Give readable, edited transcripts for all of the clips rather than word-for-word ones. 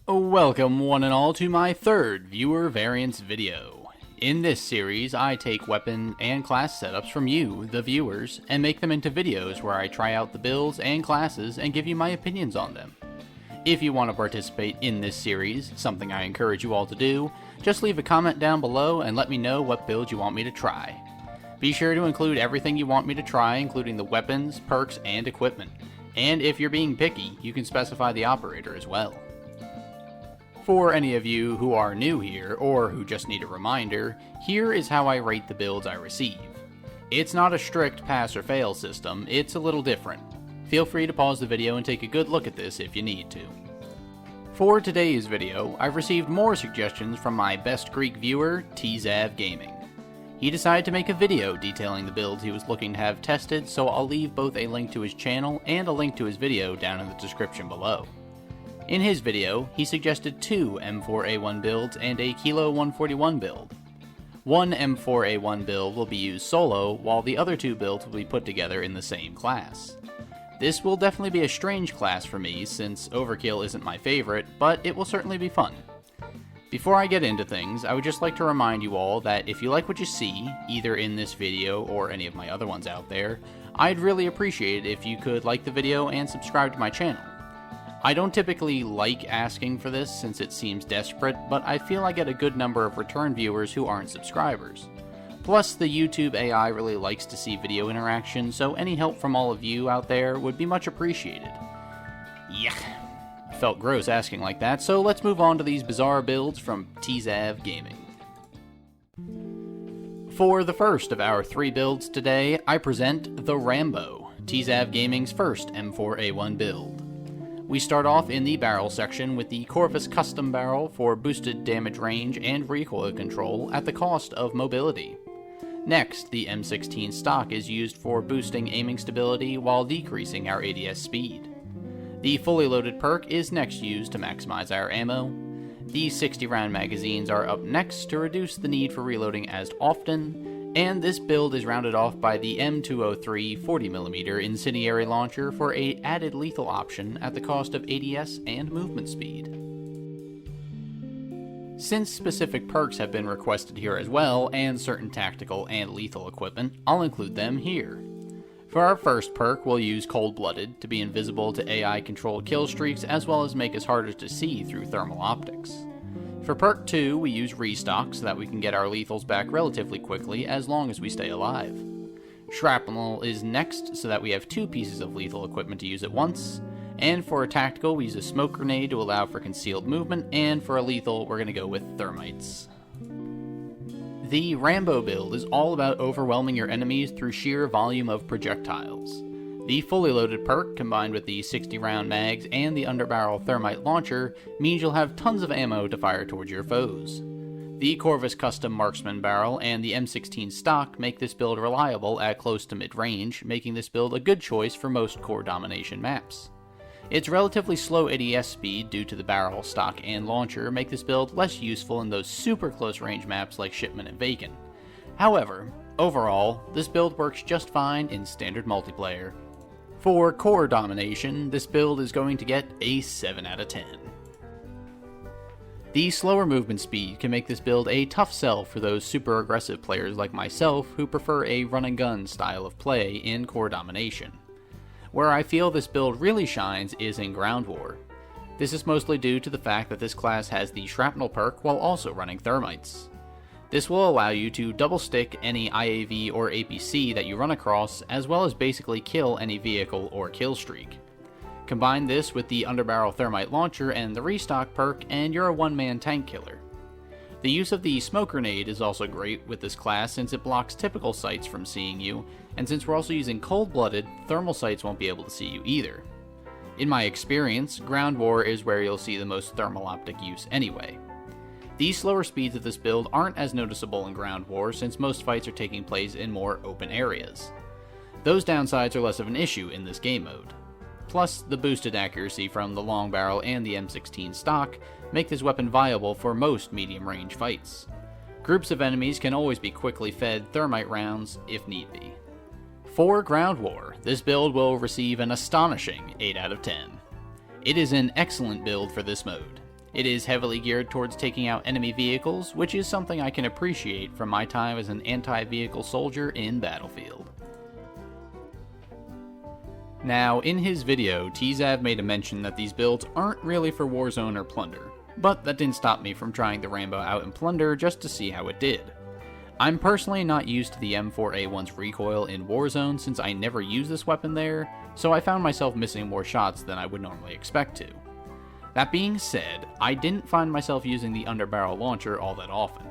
Welcome one and all to my third viewer variance video. In this series, I take weapon and class setups from you, the viewers, and make them into videos where I try out the builds and classes and give you my opinions on them. If you want to participate in this series, something I encourage you all to do, just leave a comment down below and let me know what build you want me to try. Be sure to include everything you want me to try, including the weapons, perks, and equipment. And if you're being picky, you can specify the operator as well. For any of you who are new here, or who just need a reminder, here is how I rate the builds I receive. It's not a strict pass or fail system, it's a little different. Feel free to pause the video and take a good look at this if you need to. For today's video, I've received more suggestions from my best Greek viewer, TZAV.GAMING. He decided to make a video detailing the builds he was looking to have tested, so I'll leave both a link to his channel and a link to his video down in the description below. In his video, he suggested 2 M4A1 builds and a Kilo 141 build. One M4A1 build will be used solo, while the other 2 builds will be put together in the same class. This will definitely be a strange class for me, since Overkill isn't my favorite, but it will certainly be fun. Before I get into things, I would just like to remind you all that if you like what you see, either in this video or any of my other ones out there, I'd really appreciate it if you could like the video and subscribe to my channel. I don't typically like asking for this since it seems desperate, but I feel I get a good number of return viewers who aren't subscribers. Plus, the YouTube AI really likes to see video interaction, so any help from all of you out there would be much appreciated. Yuck. Felt gross asking like that, so let's move on to these bizarre builds from TZAV.GAMING. For the first of our 3 builds today, I present the RAMBO, TZAV.GAMING's first M4A1 build. We start off in the barrel section with the Corvus Custom Barrel for boosted damage range and recoil control at the cost of mobility. Next, the M16 stock is used for boosting aiming stability while decreasing our ADS speed. The fully loaded perk is next used to maximize our ammo. The 60 round magazines are up next to reduce the need for reloading as often. And this build is rounded off by the M203 40mm incendiary launcher for an added lethal option at the cost of ADS and movement speed. Since specific perks have been requested here as well, and certain tactical and lethal equipment, I'll include them here. For our first perk, we'll use Cold-Blooded to be invisible to AI-controlled kill streaks as well as make us harder to see through thermal optics. For perk 2, we use Restock so that we can get our lethals back relatively quickly as long as we stay alive. Shrapnel is next so that we have 2 pieces of lethal equipment to use at once. And for a tactical, we use a smoke grenade to allow for concealed movement, and for a lethal, we're going to go with thermites. The RAMBO build is all about overwhelming your enemies through sheer volume of projectiles. The fully loaded perk, combined with the 60 round mags and the underbarrel thermite launcher, means you'll have tons of ammo to fire towards your foes. The Corvus Custom Marksman barrel and the M16 stock make this build reliable at close to mid-range, making this build a good choice for most Core Domination maps. Its relatively slow ADS speed due to the barrel, stock, and launcher make this build less useful in those super close range maps like Shipment and Vacant. However, overall, this build works just fine in standard multiplayer. For Core Domination, this build is going to get a 7 out of 10. The slower movement speed can make this build a tough sell for those super aggressive players like myself who prefer a run and gun style of play in Core Domination. Where I feel this build really shines is in Ground War. This is mostly due to the fact that this class has the Shrapnel perk while also running thermites. This will allow you to double stick any IAV or APC that you run across, as well as basically kill any vehicle or kill streak. Combine this with the underbarrel thermite launcher and the restock perk, and you're a one-man tank killer. The use of the smoke grenade is also great with this class since it blocks typical sights from seeing you, and since we're also using cold-blooded, thermal sights won't be able to see you either. In my experience, Ground War is where you'll see the most thermal optic use anyway. These slower speeds of this build aren't as noticeable in Ground War since most fights are taking place in more open areas. Those downsides are less of an issue in this game mode. Plus, the boosted accuracy from the long barrel and the M16 stock make this weapon viable for most medium range fights. Groups of enemies can always be quickly fed thermite rounds if need be. For Ground War, this build will receive an astonishing 8 out of 10. It is an excellent build for this mode. It is heavily geared towards taking out enemy vehicles, which is something I can appreciate from my time as an anti-vehicle soldier in Battlefield. Now, in his video, TZAV made a mention that these builds aren't really for Warzone or Plunder, but that didn't stop me from trying the RAMBO out in Plunder just to see how it did. I'm personally not used to the M4A1's recoil in Warzone since I never use this weapon there, so I found myself missing more shots than I would normally expect to. That being said, I didn't find myself using the underbarrel launcher all that often.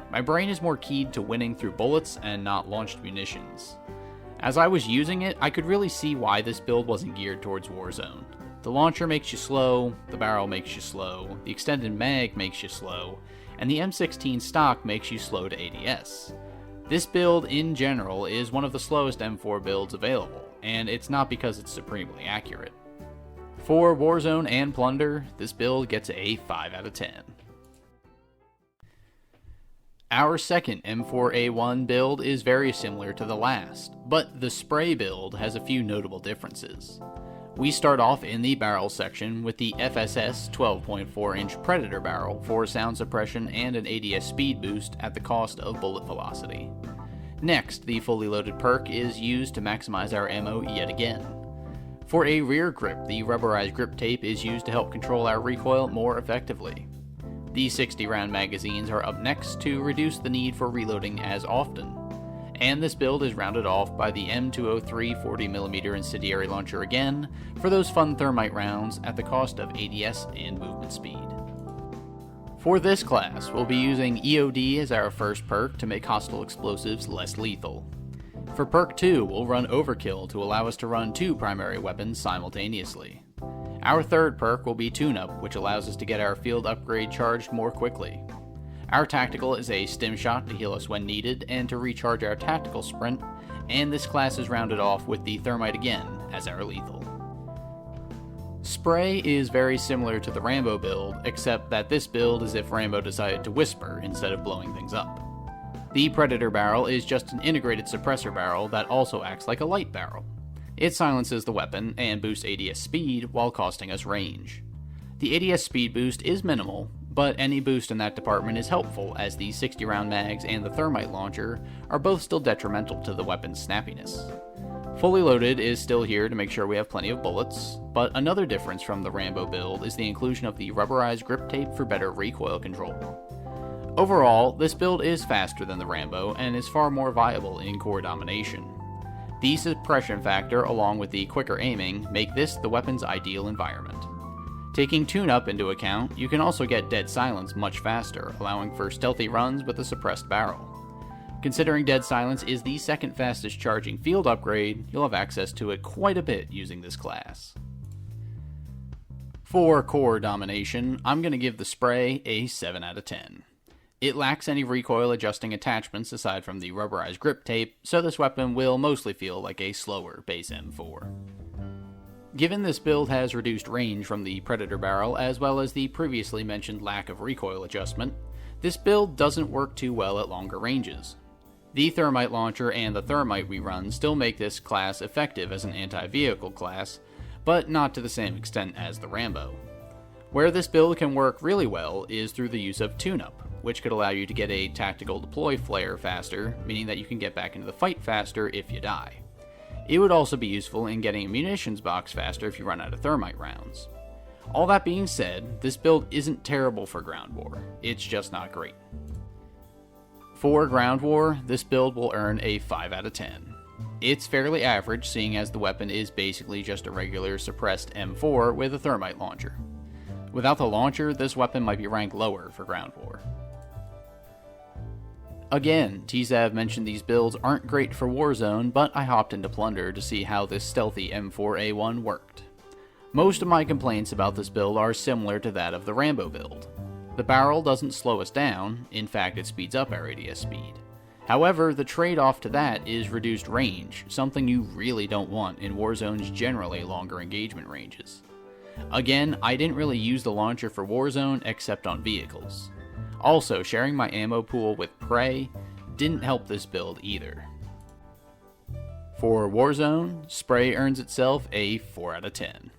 My brain is more keyed to winning through bullets and not launched munitions. As I was using it, I could really see why this build wasn't geared towards Warzone. The launcher makes you slow, the barrel makes you slow, the extended mag makes you slow, and the M16 stock makes you slow to ADS. This build, in general, is one of the slowest M4 builds available, and it's not because it's supremely accurate. For Warzone and Plunder, this build gets a 5 out of 10. Our second M4A1 build is very similar to the last, but the spray build has a few notable differences. We start off in the barrel section with the FSS 12.4-inch Predator barrel for sound suppression and an ADS speed boost at the cost of bullet velocity. Next, the fully loaded PERK is used to maximize our ammo yet again. For a rear grip, the rubberized grip tape is used to help control our recoil more effectively. The 60-round magazines are up next to reduce the need for reloading as often. And this build is rounded off by the M203 40mm incendiary launcher again for those fun thermite rounds at the cost of ADS and movement speed. For this class, we'll be using EOD as our first perk to make hostile explosives less lethal. For perk 2, we'll run Overkill to allow us to run 2 primary weapons simultaneously. Our third perk will be Tune-Up, which allows us to get our field upgrade charged more quickly. Our tactical is a stim shot to heal us when needed and to recharge our tactical sprint, and this class is rounded off with the thermite again as our lethal. Spray is very similar to the RAMBO build, except that this build is if RAMBO decided to whisper instead of blowing things up. The Predator barrel is just an integrated suppressor barrel that also acts like a light barrel. It silences the weapon and boosts ADS speed while costing us range. The ADS speed boost is minimal, but any boost in that department is helpful as the 60-round mags and the thermite launcher are both still detrimental to the weapon's snappiness. Fully loaded is still here to make sure we have plenty of bullets, but another difference from the RAMBO build is the inclusion of the rubberized grip tape for better recoil control. Overall, this build is faster than the RAMBO and is far more viable in Core Domination. The suppression factor along with the quicker aiming make this the weapon's ideal environment. Taking tune-up into account, you can also get dead silence much faster, allowing for stealthy runs with a suppressed barrel. Considering dead silence is the second fastest charging field upgrade, you'll have access to it quite a bit using this class. For Core Domination, I'm going to give the spray a 7 out of 10. It lacks any recoil adjusting attachments aside from the rubberized grip tape, so this weapon will mostly feel like a slower base M4. Given this build has reduced range from the Predator barrel as well as the previously mentioned lack of recoil adjustment, this build doesn't work too well at longer ranges. The thermite launcher and the thermite we run still make this class effective as an anti-vehicle class, but not to the same extent as the RAMBO. Where this build can work really well is through the use of tune-up, which could allow you to get a tactical deploy flare faster, meaning that you can get back into the fight faster if you die. It would also be useful in getting a munitions box faster if you run out of thermite rounds. All that being said, this build isn't terrible for ground war, it's just not great. For ground war, this build will earn a 5 out of 10. It's fairly average, seeing as the weapon is basically just a regular suppressed M4 with a thermite launcher. Without the launcher, this weapon might be ranked lower for ground war. Again, TZAV mentioned these builds aren't great for Warzone, but I hopped into Plunder to see how this stealthy M4A1 worked. Most of my complaints about this build are similar to that of the RAMBO build. The barrel doesn't slow us down, in fact it speeds up our ADS speed. However, the trade-off to that is reduced range, something you really don't want in Warzone's generally longer engagement ranges. Again, I didn't really use the launcher for Warzone except on vehicles. Also, sharing my ammo pool with Prey didn't help this build either. For Warzone, Spray earns itself a 4 out of 10.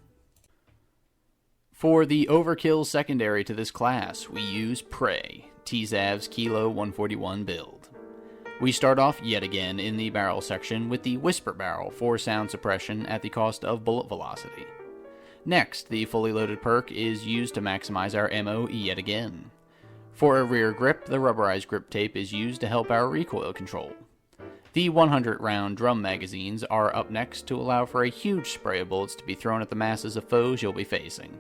For the overkill secondary to this class, we use Prey, TZAV's Kilo 141 build. We start off yet again in the barrel section with the Whisper Barrel for sound suppression at the cost of bullet velocity. Next, the fully loaded perk is used to maximize our ammo yet again. For a rear grip, the rubberized grip tape is used to help our recoil control. The 100-round drum magazines are up next to allow for a huge spray of bullets to be thrown at the masses of foes you'll be facing.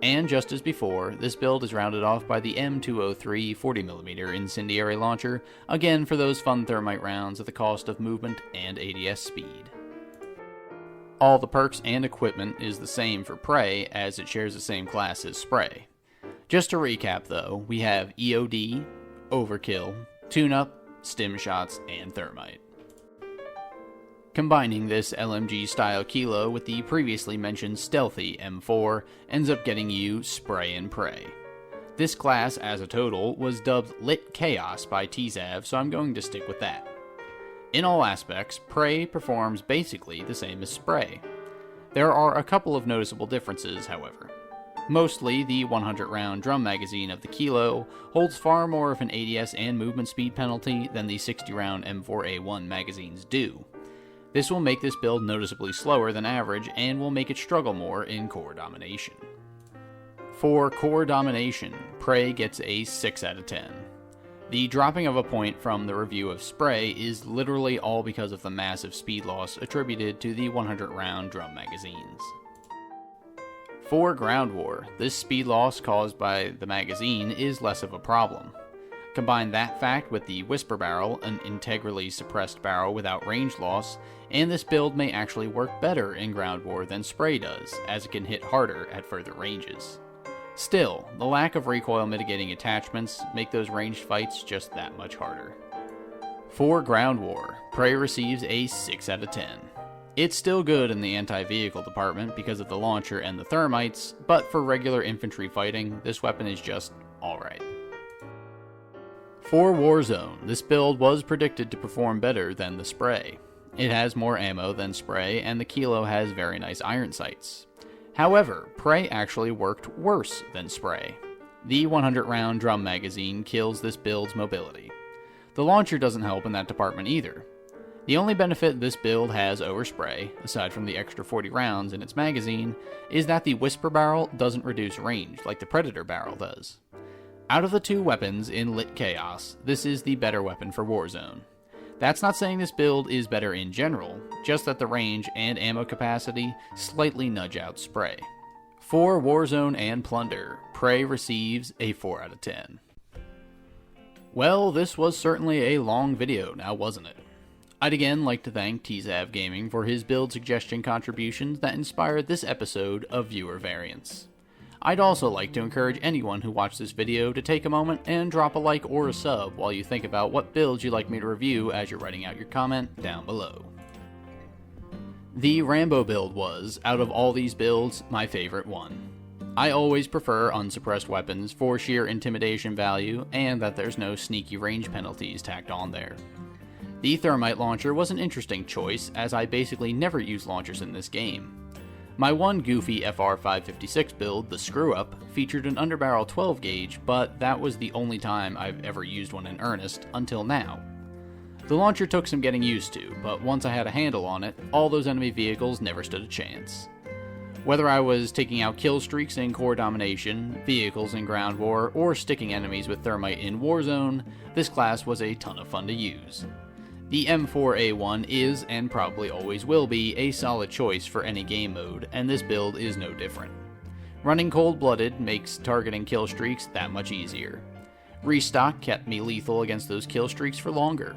And just as before, this build is rounded off by the M203 40mm incendiary launcher, again for those fun thermite rounds at the cost of movement and ADS speed. All the perks and equipment is the same for Prey, as it shares the same class as Spray. Just to recap though, we have EOD, Overkill, Tune-Up, Stim Shots, and Thermite. Combining this LMG-style Kilo with the previously mentioned stealthy M4 ends up getting you Spray and Pray. This class, as a total, was dubbed Lit Chaos by TZAV, so I'm going to stick with that. In all aspects, Prey performs basically the same as Spray. There are a couple of noticeable differences, however. Mostly, the 100-round drum magazine of the Kilo holds far more of an ADS and movement speed penalty than the 60-round M4A1 magazines do. This will make this build noticeably slower than average and will make it struggle more in Core Domination. For Core Domination, Prey gets a 6 out of 10. The dropping of a point from the review of Spray is literally all because of the massive speed loss attributed to the 100-round drum magazines. For Ground War, this speed loss caused by the magazine is less of a problem. Combine that fact with the Whisper Barrel, an integrally suppressed barrel without range loss, and this build may actually work better in Ground War than Spray does, as it can hit harder at further ranges. Still, the lack of recoil mitigating attachments make those ranged fights just that much harder. For Ground War, Prey receives a 6 out of 10. It's still good in the anti-vehicle department because of the launcher and the thermites, but for regular infantry fighting, this weapon is just alright. For Warzone, this build was predicted to perform better than the Spray. It has more ammo than Spray, and the Kilo has very nice iron sights. However, Prey actually worked worse than Spray. The 100-round drum magazine kills this build's mobility. The launcher doesn't help in that department either. The only benefit this build has over Spray, aside from the extra 40 rounds in its magazine, is that the Whisper Barrel doesn't reduce range like the Predator Barrel does. Out of the two weapons in Lit Chaos, this is the better weapon for Warzone. That's not saying this build is better in general, just that the range and ammo capacity slightly nudge out Spray. For Warzone and Plunder, Prey receives a 4 out of 10. Well, this was certainly a long video now, wasn't it? I'd again like to thank TZAV.GAMING for his build suggestion contributions that inspired this episode of Viewer Variants. I'd also like to encourage anyone who watched this video to take a moment and drop a like or a sub while you think about what builds you'd like me to review as you're writing out your comment down below. The RAMBO build was, out of all these builds, my favorite one. I always prefer unsuppressed weapons for sheer intimidation value and that there's no sneaky range penalties tacked on there. The thermite launcher was an interesting choice as I basically never use launchers in this game. My one goofy FR556 build, the Screw Up, featured an underbarrel 12 gauge, but that was the only time I've ever used one in earnest until now. The launcher took some getting used to, but once I had a handle on it, all those enemy vehicles never stood a chance. Whether I was taking out kill streaks in Core Domination, vehicles in Ground War, or sticking enemies with thermite in Warzone, this class was a ton of fun to use. The M4A1 is, and probably always will be, a solid choice for any game mode, and this build is no different. Running cold-blooded makes targeting kill streaks that much easier. Restock kept me lethal against those kill streaks for longer,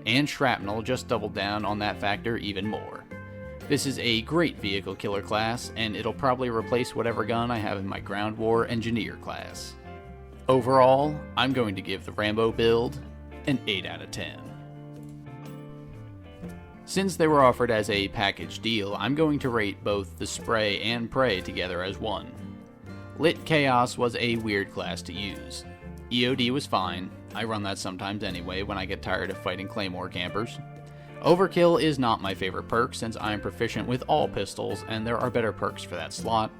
and Shrapnel just doubled down on that factor even more. This is a great vehicle killer class, and it'll probably replace whatever gun I have in my Ground War Engineer class. Overall, I'm going to give the RAMBO build an 8 out of 10. Since they were offered as a package deal, I'm going to rate both the Spray and Prey together as one. Lit Chaos was a weird class to use. EOD was fine, I run that sometimes anyway when I get tired of fighting Claymore campers. Overkill is not my favorite perk since I am proficient with all pistols and there are better perks for that slot.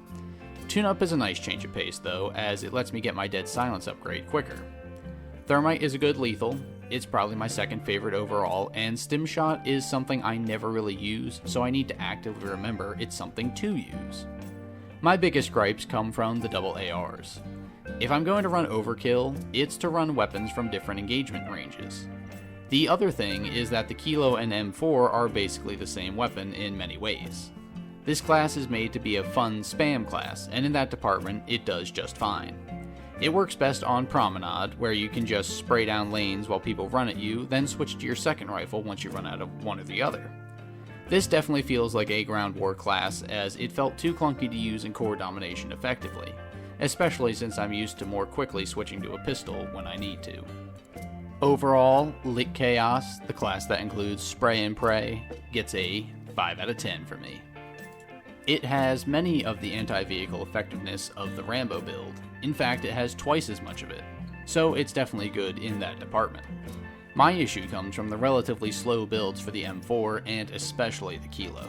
Tune-up is a nice change of pace though, as it lets me get my Dead Silence upgrade quicker. Thermite is a good lethal, it's probably my second favorite overall, and Stim Shot is something I never really use, so I need to actively remember it's something to use. My biggest gripes come from the double ARs. If I'm going to run overkill, it's to run weapons from different engagement ranges. The other thing is that the Kilo and M4 are basically the same weapon in many ways. This class is made to be a fun spam class, and in that department, it does just fine. It works best on Promenade, where you can just spray down lanes while people run at you, then switch to your second rifle once you run out of one or the other. This definitely feels like a ground war class, as it felt too clunky to use in Core Domination effectively, especially since I'm used to more quickly switching to a pistol when I need to. Overall, Lit Chaos, the class that includes Spray and Pray, gets a 5 out of 10 for me. It has many of the anti-vehicle effectiveness of the RAMBO build. In fact, it has twice as much of it, so it's definitely good in that department. My issue comes from the relatively slow builds for the M4 and especially the Kilo.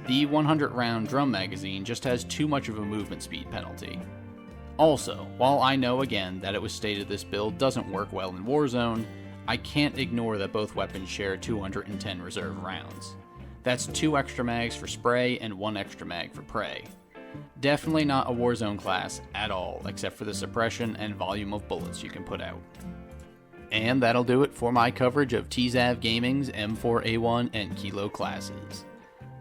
The 100 round drum magazine just has too much of a movement speed penalty. Also, while I know again that it was stated this build doesn't work well in Warzone, I can't ignore that both weapons share 210 reserve rounds. That's 2 extra mags for Spray and 1 extra mag for Pray. Definitely not a Warzone class at all, except for the suppression and volume of bullets you can put out. And that'll do it for my coverage of TZAV.GAMING's M4A1 and Kilo classes.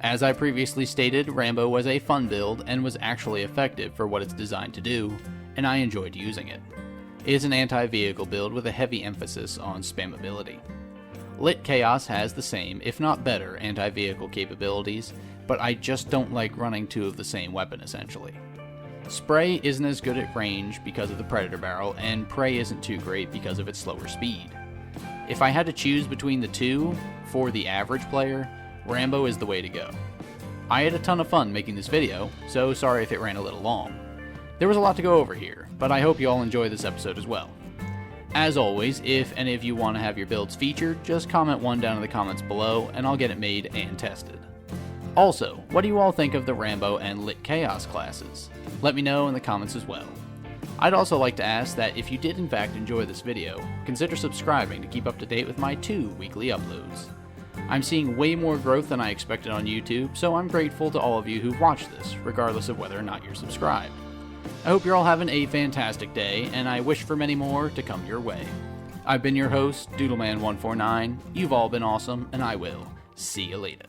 As I previously stated, RAMBO was a fun build and was actually effective for what it's designed to do, and I enjoyed using it. It is an anti-vehicle build with a heavy emphasis on spammability. Lit Chaos has the same, if not better, anti-vehicle capabilities, but I just don't like running 2 of the same weapon essentially. Spray isn't as good at range because of the Predator barrel, and Pray isn't too great because of its slower speed. If I had to choose between the two, for the average player, RAMBO is the way to go. I had a ton of fun making this video, so sorry if it ran a little long. There was a lot to go over here, but I hope you all enjoy this episode as well. As always, if any of you want to have your builds featured, just comment one down in the comments below and I'll get it made and tested. Also, what do you all think of the RAMBO and Lit Chaos classes? Let me know in the comments as well. I'd also like to ask that if you did in fact enjoy this video, consider subscribing to keep up to date with my 2 weekly uploads. I'm seeing way more growth than I expected on YouTube, so I'm grateful to all of you who've watched this, regardless of whether or not you're subscribed. I hope you're all having a fantastic day, and I wish for many more to come your way. I've been your host, Doodleman149. You've all been awesome, and I will see you later.